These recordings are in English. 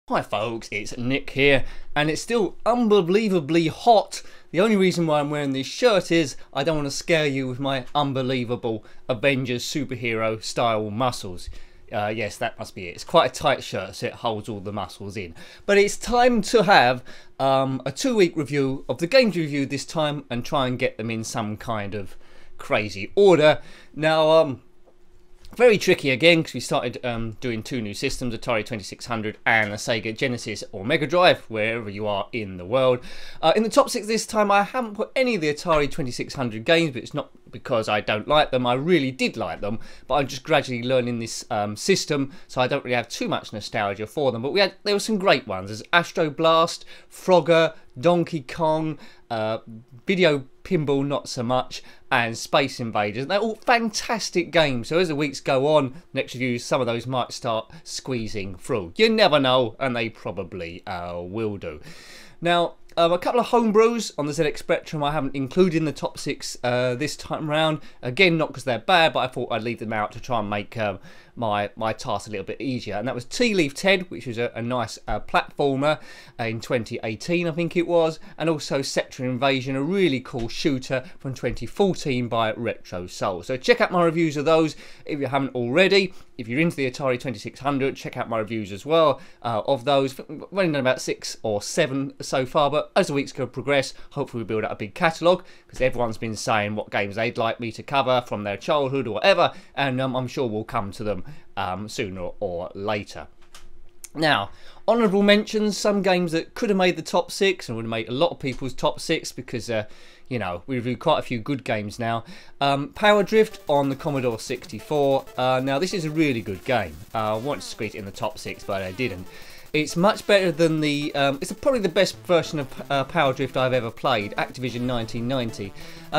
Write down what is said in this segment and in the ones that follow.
Hi folks, it's Nick here, and it's still unbelievably hot. The only reason why I'm wearing this shirt is I don't want to scare you with my unbelievable Avengers superhero style muscles. Yes, that must be it. It's quite a tight shirt, so it holds all the muscles in. But it's time to have a 2-week review of the games reviewed this time and try and get them in some kind of crazy order. Now, very tricky again because we started doing 2 new systems, Atari 2600 and a Sega Genesis or Mega Drive, wherever you are in the world. In the top 6 this time I haven't put any of the Atari 2600 games, but it's not because I don't like them. I really did like them, but I'm just gradually learning this system, so I don't really have too much nostalgia for them. But there were some great ones. There's Astro Blast, Frogger, Donkey Kong, Video Pinball not so much, and Space Invaders. They're all fantastic games, so as the weeks go on, next reviews, some of those might start squeezing through. You never know, and they probably will do. Now, a couple of homebrews on the ZX Spectrum I haven't included in the top 6 this time round. Again, not because they're bad, but I thought I'd leave them out to try and make my task a little bit easier. And that was Tea Leaf Ted, which was a nice platformer in 2018, I think it was. And also Sector Invasion, a really cool shooter from 2014 by Retro Soul. So check out my reviews of those if you haven't already. If you're into the Atari 2600, check out my reviews as well of those. We've only done about 6 or 7 so far, but as the weeks go progress, hopefully we build out a big catalogue, because everyone's been saying what games they'd like me to cover from their childhood or whatever, and I'm sure we'll come to them sooner or later. Now, honourable mentions, some games that could have made the top 6 and would have made a lot of people's top 6 because, you know, we reviewed quite a few good games now. Power Drift on the Commodore 64. Now, this is a really good game. I wanted to squeeze it in the top 6, but I didn't. It's much better than the, it's probably the best version of Power Drift I've ever played, Activision 1990.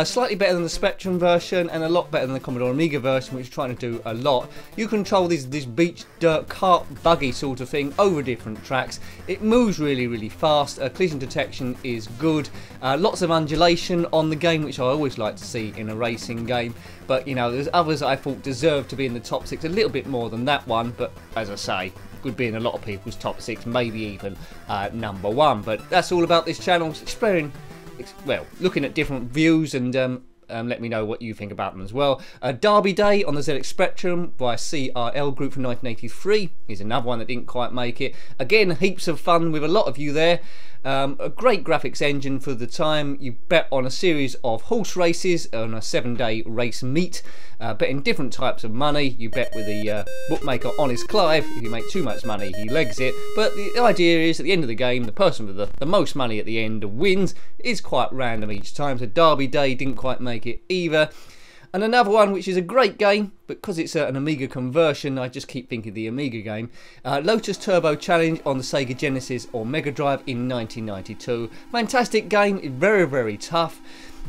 Slightly better than the Spectrum version and a lot better than the Commodore Amiga version, which is trying to do a lot. You control this beach dirt cart buggy sort of thing over different tracks. It moves really fast, collision detection is good, lots of undulation on the game, which I always like to see in a racing game. But you know, there's others I thought deserved to be in the top 6 a little bit more than that one, but as I say, would be in a lot of people's top 6, maybe even number 1. But that's all about this channel, exploring, well, looking at different views and let me know what you think about them as well. Derby Day on the ZX Spectrum by CRL Group from 1983 is another one that didn't quite make it. Again, heaps of fun with a lot of you there. A great graphics engine for the time. You bet on a series of horse races on a 7-day race meet, betting different types of money. You bet with the bookmaker Honest Clive. If you make too much money, he legs it. But the idea is at the end of the game, the person with the most money at the end wins. It is quite random each time, so Derby Day didn't quite make it either. And another one which is a great game, but because it's an Amiga conversion, I just keep thinking the Amiga game. Lotus Turbo Challenge on the Sega Genesis or Mega Drive in 1992. Fantastic game, very tough.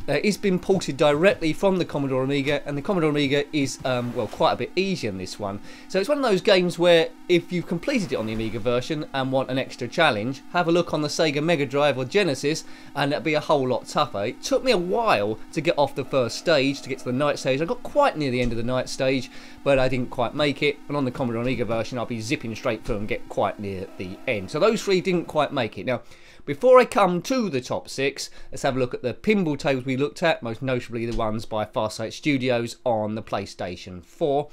It's been ported directly from the Commodore Amiga, and the Commodore Amiga is well, quite a bit easier than this one. So it's one of those games where if you've completed it on the Amiga version and want an extra challenge, have a look on the Sega Mega Drive or Genesis and it'll be a whole lot tougher. It took me a while to get off the first stage, to get to the night stage. I got quite near the end of the night stage, but I didn't quite make it. And on the Commodore Amiga version, I'll be zipping straight through and get quite near the end. So those 3 didn't quite make it. Now, before I come to the top 6, let's have a look at the pinball tables we looked at, most notably the ones by Farsight Studios on the PlayStation 4.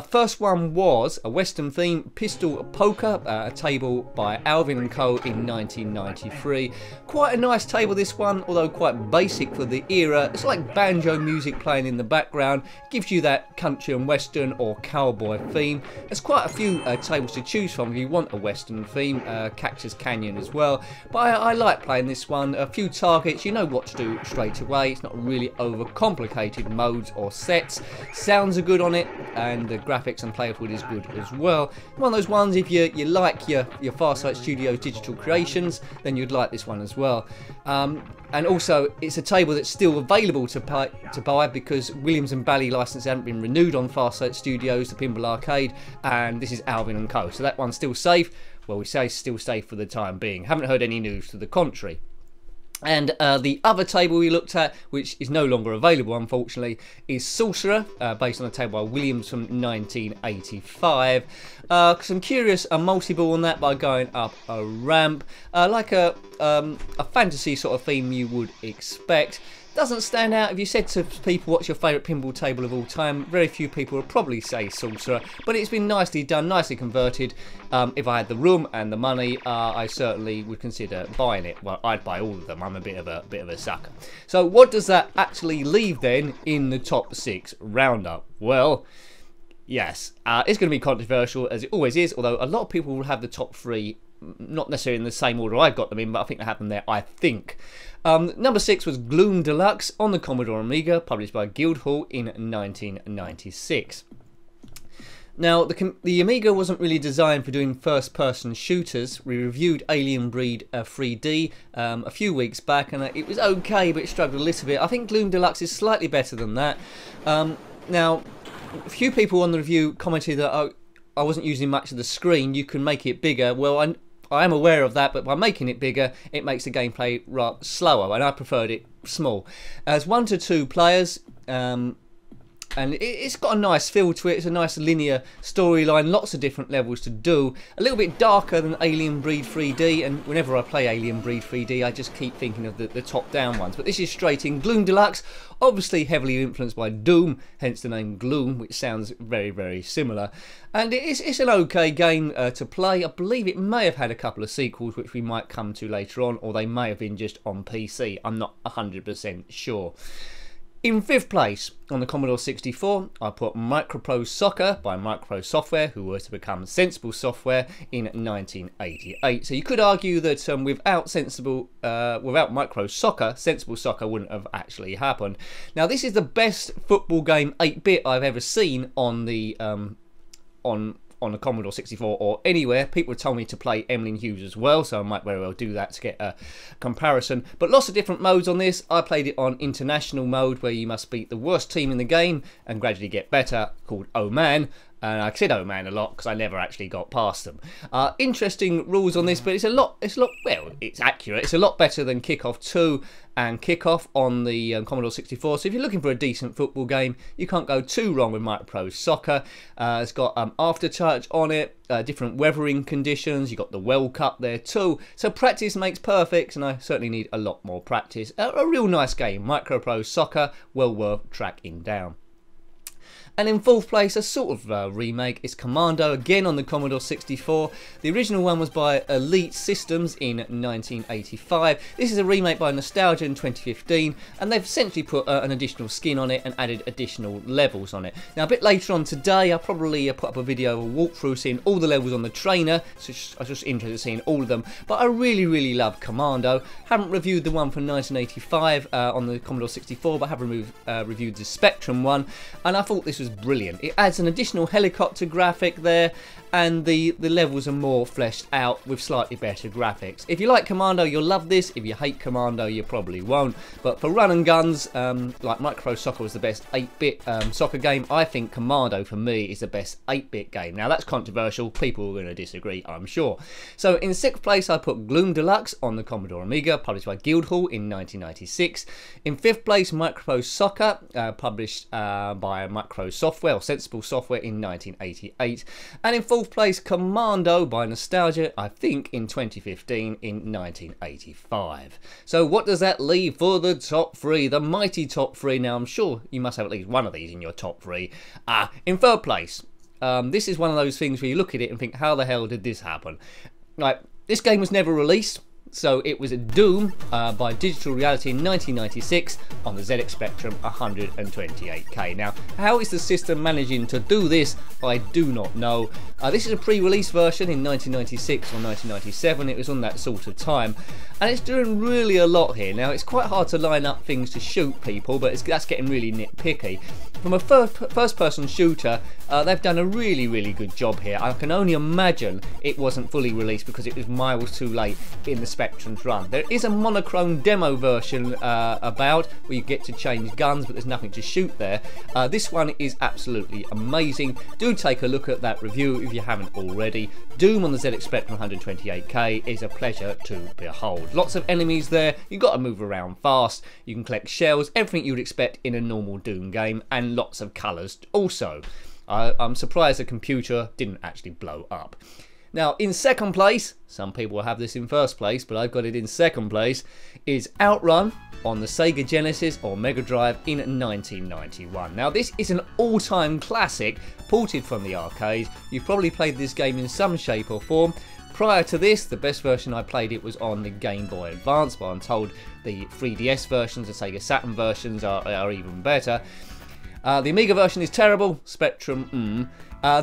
First one was a Western theme Pistol Poker, a table by Alvin & Co. in 1993. Quite a nice table, this one, although quite basic for the era. It's like banjo music playing in the background. It gives you that country and western or cowboy theme. There's quite a few tables to choose from if you want a western theme, Cactus Canyon as well. But I like playing this one. A few targets, you know what to do straight away. It's not really overcomplicated modes or sets. Sounds are good on it, and the graphics and playability is good as well. One of those ones, if you like your Farsight Studios digital creations, then you'd like this one as well. And also, it's a table that's still available to buy because Williams & Bally license hasn't been renewed on Farsight Studios, the Pinball Arcade, and this is Alvin & Co. So that one's still safe. Well, we say still safe for the time being. Haven't heard any news to the contrary. And the other table we looked at, which is no longer available unfortunately, is Sorcerer, based on a table by Williams from 1985. Some curious multi-ball on that by going up a ramp, like a fantasy sort of theme you would expect. Doesn't stand out. If you said to people what's your favourite pinball table of all time, very few people would probably say Sorcerer, but it's been nicely done, nicely converted. If I had the room and the money, I certainly would consider buying it. Well, I'd buy all of them. I'm a bit of a sucker. So what does that actually leave then in the top 6 roundup? Well, yes, it's going to be controversial as it always is, although a lot of people will have the top 3 not necessarily in the same order I've got them in, but I think they have them there, I think. Number 6 was Gloom Deluxe on the Commodore Amiga, published by Guildhall in 1996. Now, the Amiga wasn't really designed for doing first-person shooters. We reviewed Alien Breed 3D a few weeks back, and it was okay, but it struggled a little bit. I think Gloom Deluxe is slightly better than that. Now, a few people on the review commented that I wasn't using much of the screen. You can make it bigger. Well, I am aware of that, but by making it bigger, it makes the gameplay slower, and I preferred it small. As 1 to 2 players, and it's got a nice feel to it. It's a nice linear storyline, lots of different levels to do. A little bit darker than Alien Breed 3D, and whenever I play Alien Breed 3D, I just keep thinking of the top-down ones. But this is straight in. Gloom Deluxe, obviously heavily influenced by Doom, hence the name Gloom, which sounds very, very similar. And it's an okay game to play. I believe it may have had a couple of sequels, which we might come to later on, or they may have been just on PC. I'm not 100% sure. In 5th place, on the Commodore 64, I put MICROPROSE Soccer by MicroProse Software, who were to become Sensible Software in 1988. So you could argue that without MicroProse Soccer, Sensible Soccer wouldn't have actually happened. Now, this is the best football game 8-bit I've ever seen on the on the Commodore 64 or anywhere. People have told me to play Emlyn Hughes as well, so I might very well do that to get a comparison. But lots of different modes on this. I played it on international mode, where you must beat the worst team in the game and gradually get better, called Oh Man. And I said "oh man" a lot because I never actually got past them. Interesting rules on this, but well, it's accurate. It's a lot better than Kickoff 2 and Kickoff on the Commodore 64. So if you're looking for a decent football game, you can't go too wrong with MicroProse Soccer. It's got aftercharge on it, different weathering conditions. You've got the World Cup there too. So practice makes perfect, and I certainly need a lot more practice. A real nice game, MicroProse Soccer, well worth tracking down. And in 4th place, a sort of remake, is Commando, again on the Commodore 64. The original one was by Elite Systems in 1985. This is a remake by Nostalgia in 2015, and they've essentially put an additional skin on it and added additional levels on it. Now, a bit later on today, I'll probably put up a video of a walkthrough seeing all the levels on the trainer, so I was just interested in seeing all of them. But I really, really love Commando. Haven't reviewed the one from 1985 on the Commodore 64, but have reviewed the Spectrum one, and I thought this was brilliant. It adds an additional helicopter graphic there, and the levels are more fleshed out with slightly better graphics. If you like Commando, you'll love this. If you hate Commando, you probably won't. But for run and guns, like MicroProse Soccer was the best 8-bit soccer game, I think Commando for me is the best 8-bit game. Now that's controversial. People are going to disagree, I'm sure. So in 6th place, I put Gloom Deluxe on the Commodore Amiga, published by Guildhall in 1996. In 5th place, MicroProse Soccer, published by MicroProse Software, or Sensible Software, in 1988. And in 4th place, Commando by Nostalgia, I think in 2015, in 1985. So what does that leave for the top 3, the mighty top 3? Now I'm sure you must have at least one of these in your top 3. In 3rd place, this is one of those things where you look at it and think, how the hell did this happen? Like, this game was never released. So it was a Doom by Digital Reality in 1996 on the ZX Spectrum 128K. Now, how is the system managing to do this? I do not know. This is a pre-release version in 1996 or 1997. It was on that sort of time. And it's doing really a lot here. Now, it's quite hard to line up things to shoot people, but that's getting really nitpicky. From a first-person shooter, they've done a really, really good job here. I can only imagine it wasn't fully released because it was miles too late in the Spectrum Spectrum's run. There is a monochrome demo version about where you get to change guns, but there's nothing to shoot there. This one is absolutely amazing. Do take a look at that review if you haven't already. Doom on the ZX Spectrum 128K is a pleasure to behold. Lots of enemies there, you've got to move around fast, you can collect shells, everything you would expect in a normal Doom game, and lots of colours also. I'm surprised the computer didn't actually blow up. Now, in second place, some people will have this in first place, but I've got it in second place, is Outrun on the Sega Genesis or Mega Drive in 1991. Now, this is an all-time classic, ported from the arcade. You've probably played this game in some shape or form. Prior to this, the best version I played it was on the Game Boy Advance, but I'm told the 3DS versions, the Sega Saturn versions are even better. The Amiga version is terrible, Spectrum,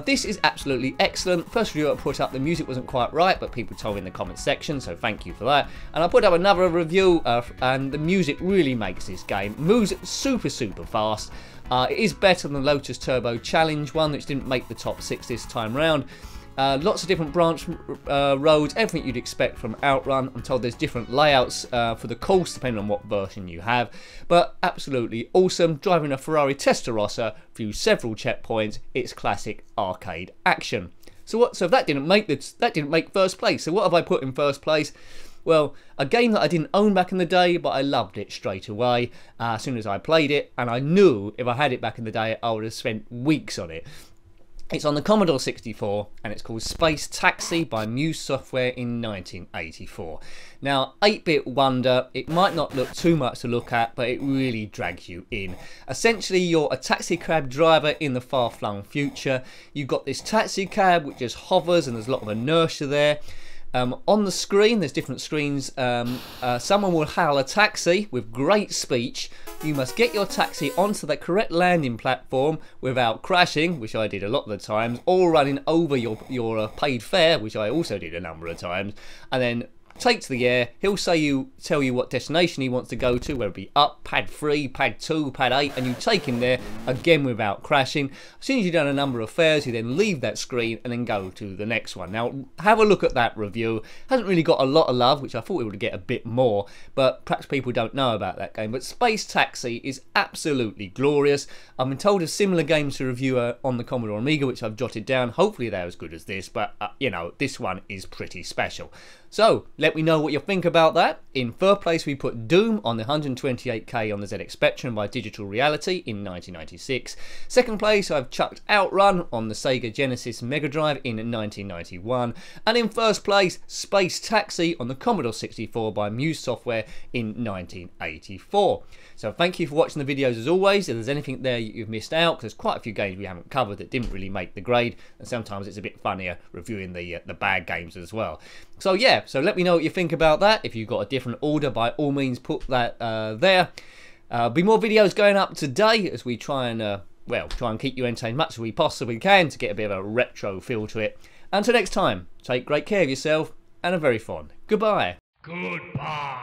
this is absolutely excellent. First review I put up, the music wasn't quite right, but people told me in the comments section, so thank you for that. And I put up another review, and the music really makes this game. Moves super fast. It is better than the Lotus Turbo Challenge one, which didn't make the top 6 this time round. Lots of different branch roads, everything you'd expect from Outrun. I'm told there's different layouts for the course depending on what version you have, but absolutely awesome. Driving a Ferrari Testarossa through several checkpoints, it's classic arcade action. So that didn't make first place. So what have I put in first place? Well, a game that I didn't own back in the day, but I loved it straight away as soon as I played it, and I knew if I had it back in the day I would have spent weeks on it. It's on the Commodore 64 and it's called Space Taxi by MUSE Software in 1984. Now, 8-bit wonder, it might not look too much to look at, but it really drags you in. Essentially, you're a taxi cab driver in the far-flung future. You've got this taxi cab which just hovers and there's a lot of inertia there. On the screen, there's different screens, someone will hail a taxi with great speech. You must get your taxi onto the correct landing platform without crashing, which I did a lot of the times, or running over your paid fare, which I also did a number of times, and then take to the air. He'll tell you what destination he wants to go to, whether it be up, pad 3, pad 2, pad 8, and you take him there, again without crashing. As soon as you've done a number of fares, you then leave that screen and then go to the next one. Now, have a look at that review. Hasn't really got a lot of love, which I thought it would get a bit more, but perhaps people don't know about that game. But Space Taxi is absolutely glorious. I've been told of similar games to review on the Commodore Amiga, which I've jotted down. Hopefully they're as good as this, but you know, this one is pretty special. So, let me know what you think about that. In third place, we put Doom on the 128K on the ZX Spectrum by Digital Reality in 1996. Second place, I've chucked Outrun on the Sega Genesis Mega Drive in 1991. And in first place, Space Taxi on the Commodore 64 by MUSE Software in 1984. So thank you for watching the videos as always. If there's anything there you've missed out, because there's quite a few games we haven't covered that didn't really make the grade, and sometimes it's a bit funnier reviewing the bad games as well. So yeah, so let me know what you think about that. If you've got a different order, by all means put that there. Be more videos going up today as we try and keep you entertained as much as we possibly can to get a bit of a retro feel to it. Until next time, take great care of yourself and a very fond goodbye. Goodbye.